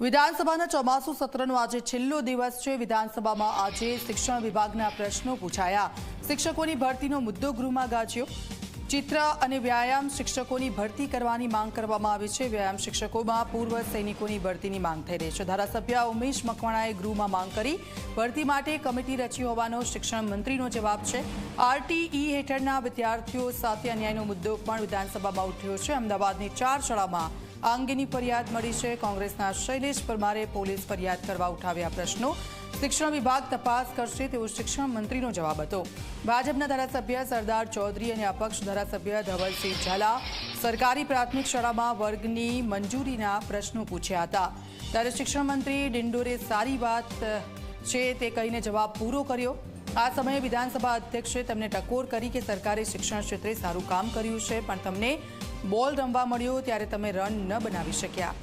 વિધાનસભાના ચોમાસુ સત્રનો આજે છેલ્લો દિવસ છે। વિધાનસભામાં આજે શિક્ષણ વિભાગના પ્રશ્નો પૂછાયા। શિક્ષકોની ભરતીનો મુદ્દો ગૃહમાં ગાજ્યો। ચિત્ર અને વ્યાયામ શિક્ષકોની ભરતી કરવાની માંગ કરવામાં આવી છે। વ્યાયામ શિક્ષકોમાં પૂર્વ સૈનિકોની ભરતીની માંગ થઈ રહી છે। ધારાસભ્ય ઉમેશ મકવાણાએ ગૃહમાં માંગ કરી ભરતી માટે કમિટી રચી હોવાનો શિક્ષણ મંત્રીનો જવાબ છે। આરટીઈ હેઠળના વિદ્યાર્થીઓ સાથે અન્યાયનો મુદ્દો પણ વિધાનસભામાં ઉઠ્યો છે। અમદાવાદની 4 શાળામાં આ અંગેની ફરિયાદ મળી છે। કોંગ્રેસના શૈલેષ પરમારે પોલીસ ફરિયાદ કરવા ઉઠાવ્યા પ્રશ્નો। શિક્ષણ વિભાગ તપાસ કરશે તેવો શિક્ષણ મંત્રીનો જવાબ હતો। ભાજપના ધારાસભ્ય સરદાર ચૌધરી અને અપક્ષ ધારાસભ્ય ધવલસિંહ ઝાલા સરકારી પ્રાથમિક શાળામાં વર્ગની મંજૂરીના પ્રશ્નો પૂછ્યા હતા। ત્યારે શિક્ષણ મંત્રી ડિંડોરે સારી વાત છે તે કહીને જવાબ પૂરો કર્યો। આ સમયે વિધાનસભા અધ્યક્ષે તેમને ટકોર કરી કે સરકારે શિક્ષણ ક્ષેત્રે સારું કામ કર્યું છે, પણ તમને બોલ રમવા મળ્યો ત્યારે તમે રન ન બનાવી શક્યા।